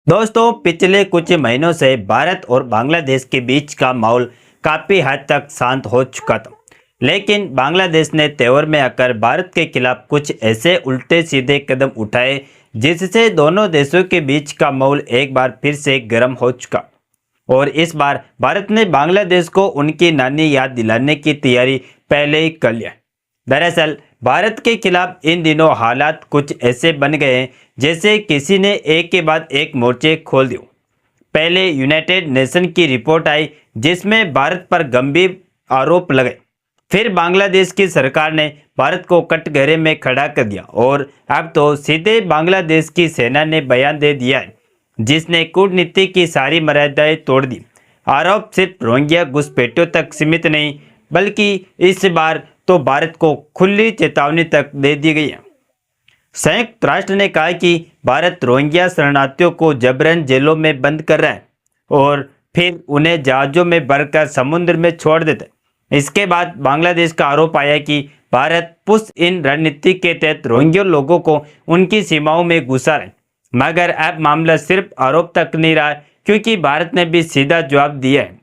दोस्तों, पिछले कुछ महीनों से भारत और बांग्लादेश के बीच का माहौल काफी हद तक शांत हो चुका था। लेकिन बांग्लादेश ने तेवर में आकर भारत के खिलाफ कुछ ऐसे उल्टे सीधे कदम उठाए जिससे दोनों देशों के बीच का माहौल एक बार फिर से गर्म हो चुका। और इस बार भारत ने बांग्लादेश को उनकी नानी याद दिलाने की तैयारी पहले ही कर लिया। दरअसल भारत के खिलाफ इन दिनों हालात कुछ ऐसे बन गए हैं जैसे किसी ने एक के बाद एक मोर्चे खोल दिए। पहले यूनाइटेड नेशन की रिपोर्ट आई जिसमें भारत पर गंभीर आरोप लगे। फिर बांग्लादेश की सरकार ने भारत को कटघरे में खड़ा कर दिया और अब तो सीधे बांग्लादेश की सेना ने बयान दे दिया है जिसने कूटनीति की सारी मर्यादाएं तोड़ दी। आरोप सिर्फ रोहिंग्या घुसपैठियों तक सीमित नहीं बल्कि इस बार तो भारत को खुली चेतावनी तक दे दी गई है। संयुक्त राष्ट्र ने कहा कि भारत रोहिंग्या शरणार्थियों को जबरन जेलों में बंद कर रहा है और फिर उन्हें जहाजों में भरकर समुद्र में छोड़ देता है। इसके बाद बांग्लादेश का आरोप आया कि भारत पुश इन रणनीति के तहत रोहिंग्या लोगों को उनकी सीमाओं में घुसा रहे। मगर अब मामला सिर्फ आरोप तक नहीं रहा क्योंकि भारत ने भी सीधा जवाब दिया है।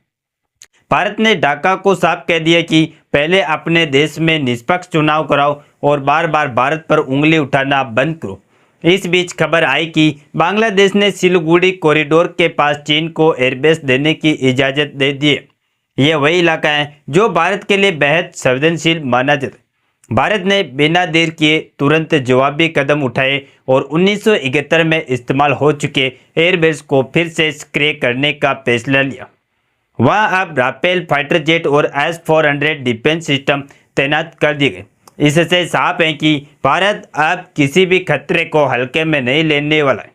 भारत ने ढाका को साफ कह दिया कि पहले अपने देश में निष्पक्ष चुनाव कराओ और बार बार भारत पर उंगली उठाना बंद करो। इस बीच खबर आई कि बांग्लादेश ने सिलीगुड़ी कॉरिडोर के पास चीन को एयरबेस देने की इजाज़त दे दी है। यह वही इलाका है जो भारत के लिए बेहद संवेदनशील माना जाता है। भारत ने बिना देर किए तुरंत जवाबी कदम उठाए और 1971 में इस्तेमाल हो चुके एयरबेस को फिर से सक्रिय करने का फैसला लिया। वहाँ अब राफेल फाइटर जेट और S-400 डिफेंस सिस्टम तैनात कर दिए गए। इससे साफ है कि भारत अब किसी भी खतरे को हल्के में नहीं लेने वाला है।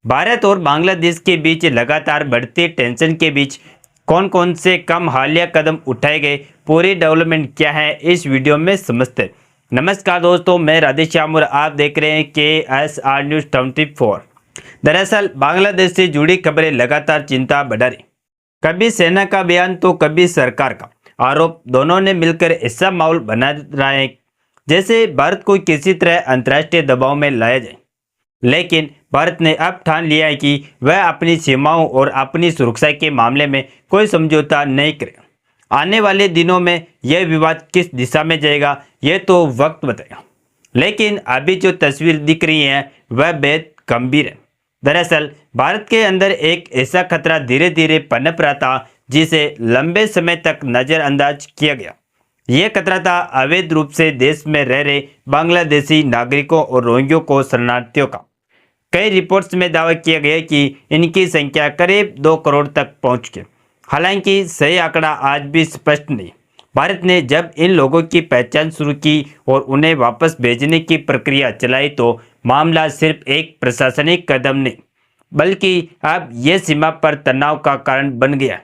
भारत और बांग्लादेश के बीच लगातार बढ़ती टेंशन के बीच कौन कौन से कम हालिया कदम उठाए गए, पूरी डेवलपमेंट क्या है, इस वीडियो में समझते हैं। नमस्कार दोस्तों, मैं राधेश्याम और आप देख रहे हैं KSR न्यूज़ 24। दरअसल बांग्लादेश से जुड़ी खबरें लगातार चिंता बढ़ा रही। कभी सेना का बयान तो कभी सरकार का आरोप, दोनों ने मिलकर ऐसा माहौल बना रहा है जैसे भारत को किसी तरह अंतर्राष्ट्रीय दबाव में लाया जाए। लेकिन भारत ने अब ठान लिया है कि वह अपनी सीमाओं और अपनी सुरक्षा के मामले में कोई समझौता नहीं करेगा। आने वाले दिनों में यह विवाद किस दिशा में जाएगा यह तो वक्त बताएगा। लेकिन अभी जो तस्वीर दिख रही है वह बेहद गंभीर है। दरअसल भारत के अंदर एक ऐसा खतरा धीरे धीरे पनप रहा था जिसे लंबे समय तक नज़रअंदाज किया गया। यह खतरा था अवैध रूप से देश में रह रहे बांग्लादेशी नागरिकों और रोहिंग्यों को शरणार्थियों का। कई रिपोर्ट्स में दावा किया गया कि इनकी संख्या करीब 2 करोड़ तक पहुंच गई। हालांकि सही आंकड़ा आज भी स्पष्ट नहीं। भारत ने जब इन लोगों की पहचान शुरू की और उन्हें वापस भेजने की प्रक्रिया चलाई तो मामला सिर्फ एक प्रशासनिक कदम नहीं बल्कि अब यह सीमा पर तनाव का कारण बन गया।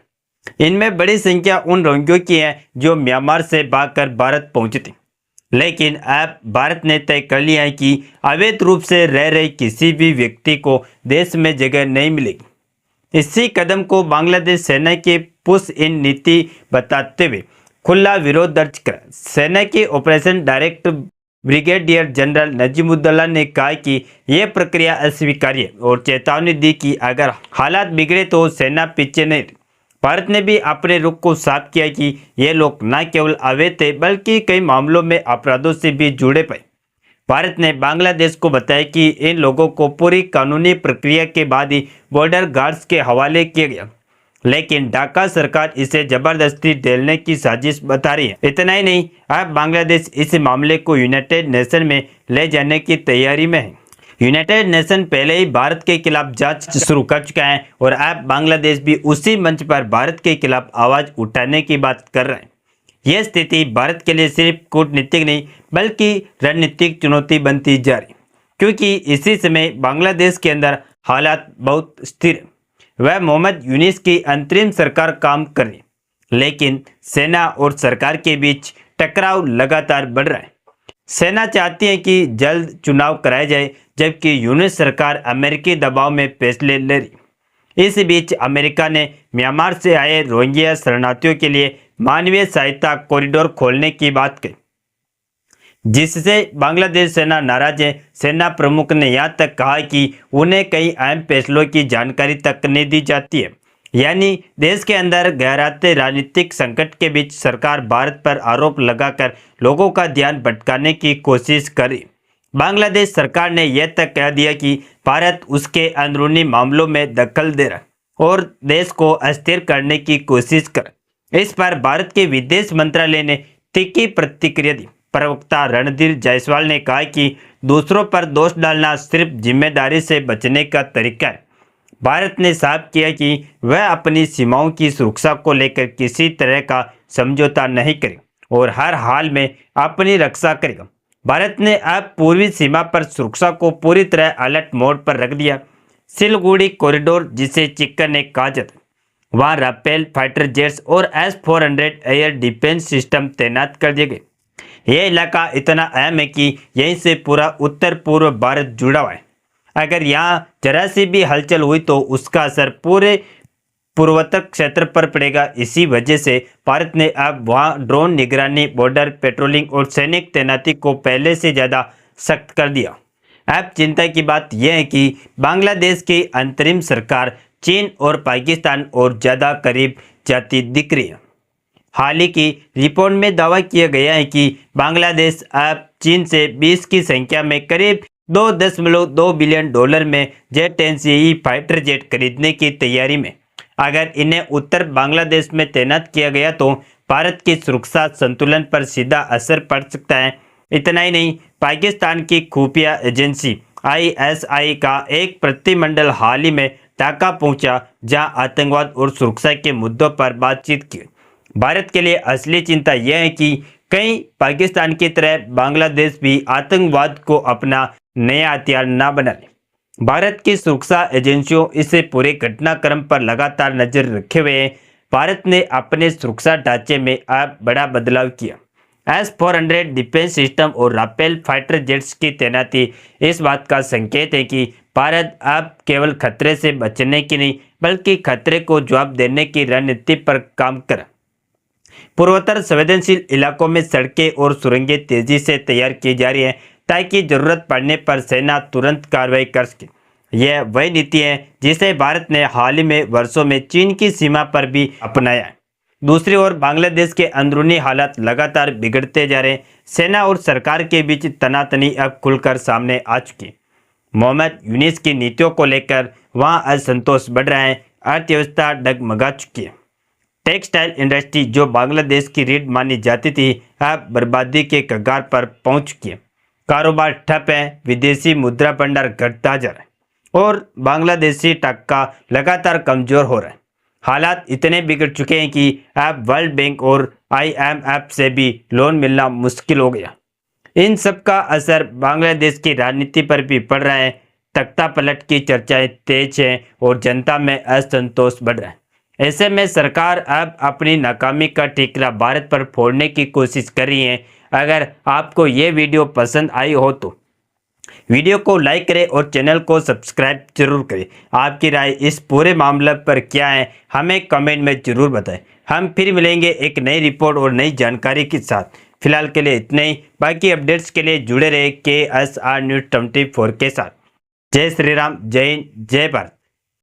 इनमें बड़ी संख्या उन रोहिंग्यों की है जो म्यांमार से भागकर भारत पहुंचे थे। लेकिन अब भारत ने तय कर लिया है कि अवैध रूप से रह रहे किसी भी व्यक्ति को देश में जगह नहीं मिलेगी। इसी कदम को बांग्लादेश सेना की पुश इन नीति बताते हुए खुला विरोध दर्ज करा। सेना के ऑपरेशन डायरेक्टर ब्रिगेडियर जनरल नजीमुद्दौला ने कहा कि यह प्रक्रिया अस्वीकार्य और चेतावनी दी कि अगर हालात बिगड़े तो सेना पीछे नहीं। भारत ने भी अपने रुख को साफ किया कि ये लोग न केवल अवैध थे बल्कि कई मामलों में अपराधों से भी जुड़े पाए। भारत ने बांग्लादेश को बताया कि इन लोगों को पूरी कानूनी प्रक्रिया के बाद ही बॉर्डर गार्ड्स के हवाले किया गया। लेकिन ढाका सरकार इसे जबरदस्ती ढेलने की साजिश बता रही है। इतना ही नहीं, अब बांग्लादेश इस मामले को यूनाइटेड नेशन में ले जाने की तैयारी में है। यूनाइटेड नेशन पहले ही भारत के खिलाफ जांच शुरू कर चुका है और अब बांग्लादेश भी उसी मंच पर भारत के खिलाफ आवाज उठाने की बात कर रहा है। यह स्थिति भारत के लिए सिर्फ कूटनीतिक नहीं बल्कि रणनीतिक चुनौती बनती जा रही क्योंकि इसी समय बांग्लादेश के अंदर हालात बहुत स्थिर है। वह मोहम्मद यूनिस की अंतरिम सरकार काम कर रही है लेकिन सेना और सरकार के बीच टकराव लगातार बढ़ रहा है। सेना चाहती है कि जल्द चुनाव कराया जाए जबकि यूनिस सरकार अमेरिकी दबाव में फैसले ले रही। इस बीच अमेरिका ने म्यांमार से आए रोहिंग्या शरणार्थियों के लिए मानवीय सहायता कॉरिडोर खोलने की बात कही। जिससे बांग्लादेश सेना नाराज है। सेना प्रमुख ने यहां तक कहा कि उन्हें कई अहम फैसलों की जानकारी तक नहीं दी जाती है। यानी देश के अंदर गहराते राजनीतिक संकट के बीच सरकार भारत पर आरोप लगाकर लोगों का ध्यान भटकाने की कोशिश करी। बांग्लादेश सरकार ने यह तक कह दिया कि भारत उसके अंदरूनी मामलों में दखल दे रहा है और देश को अस्थिर करने की कोशिश कर। इस पर भारत के विदेश मंत्रालय ने तीखी प्रतिक्रिया दी। प्रवक्ता रणधीर जायसवाल ने कहा कि दूसरों पर दोष डालना सिर्फ जिम्मेदारी से बचने का तरीका है। भारत ने साफ किया कि वह अपनी सीमाओं की सुरक्षा को लेकर किसी तरह का समझौता नहीं करेगा और हर हाल में अपनी रक्षा करेगा। भारत ने अब पूर्वी सीमा पर सुरक्षा को पूरी तरह अलर्ट मोड पर रख दिया। सिलगुड़ी कॉरिडोर, जिसे चिक्कर ने कहा जाता, वहां राफेल फाइटर जेट्स और S-400 एयर डिफेंस सिस्टम तैनात कर दिए गए। यह इलाका इतना अहम है कि यहीं से पूरा उत्तर पूर्व भारत जुड़ा हुआ है। अगर यहाँ जरा सी भी हलचल हुई तो उसका असर पूरे पूर्वोत्तर क्षेत्र पर पड़ेगा। इसी वजह से भारत ने अब वहाँ ड्रोन निगरानी, बॉर्डर पेट्रोलिंग और सैनिक तैनाती को पहले से ज़्यादा सख्त कर दिया। अब चिंता की बात यह है कि बांग्लादेश की अंतरिम सरकार चीन और पाकिस्तान और ज़्यादा करीब जाती दिख रही है। हाल ही की रिपोर्ट में दावा किया गया है कि बांग्लादेश अब चीन से 20 की संख्या में करीब $2.2 बिलियन में Z-10CE फाइटर जेट खरीदने की तैयारी में। अगर इन्हें उत्तर बांग्लादेश में तैनात किया गया तो भारत की सुरक्षा संतुलन पर सीधा असर पड़ सकता है। इतना ही नहीं, पाकिस्तान की खुफिया एजेंसी ISI का एक प्रतिनिधिमंडल हाल ही में ढाका पहुंचा, जहां आतंकवाद और सुरक्षा के मुद्दों पर बातचीत की। भारत के लिए असली चिंता यह है कि कहीं पाकिस्तान की तरह बांग्लादेश भी आतंकवाद को अपना नया हथियार न बना ले। भारत की सुरक्षा एजेंसियों इस पूरे घटनाक्रम पर लगातार नजर रखे हुए हैं। भारत ने अपने सुरक्षा ढांचे में अब बड़ा बदलाव किया। S-400 डिफेंस सिस्टम और राफेल फाइटर जेट्स की तैनाती इस बात का संकेत है कि भारत अब केवल खतरे से बचने की नहीं, बल्कि खतरे को जवाब देने की रणनीति पर काम कर। पूर्वोत्तर संवेदनशील इलाकों में सड़कें और सुरंगें तेजी से तैयार की जा रही हैं ताकि जरूरत पड़ने पर सेना तुरंत कार्रवाई कर सके। यह वही नीति है जिसे भारत ने हाल ही में वर्षों में चीन की सीमा पर भी अपनाया है। दूसरी ओर बांग्लादेश के अंदरूनी हालात लगातार बिगड़ते जा रहे हैं। सेना और सरकार के बीच तनातनी अब खुलकर सामने आ चुकी है। मोहम्मद यूनिस की नीतियों को लेकर वहां असंतोष बढ़ रहा है। अर्थव्यवस्था डगमगा चुकी है। टेक्सटाइल इंडस्ट्री, जो बांग्लादेश की रीढ़ मानी जाती थी, अब बर्बादी के कगार पर पहुंच चुकी है। कारोबार ठप है, विदेशी मुद्रा भंडार घटता जा रहा है और बांग्लादेशी टका लगातार कमजोर हो रहा है। हालात इतने बिगड़ चुके हैं कि अब वर्ल्ड बैंक और IMF से भी लोन मिलना मुश्किल हो गया। इन सब का असर बांग्लादेश की राजनीति पर भी पड़ रहा है। तख्ता पलट की चर्चाएं तेज हैं और जनता में असंतोष बढ़ रहा है। ऐसे में सरकार अब अपनी नाकामी का ठिकरा भारत पर फोड़ने की कोशिश कर रही है। अगर आपको ये वीडियो पसंद आई हो तो वीडियो को लाइक करें और चैनल को सब्सक्राइब जरूर करें। आपकी राय इस पूरे मामले पर क्या है, हमें कमेंट में जरूर बताएं। हम फिर मिलेंगे एक नई रिपोर्ट और नई जानकारी के साथ। फिलहाल के लिए इतने ही। बाकी अपडेट्स के लिए जुड़े रहे KSR News 24 के साथ। जय श्री राम, जय हिंद, जय भारत।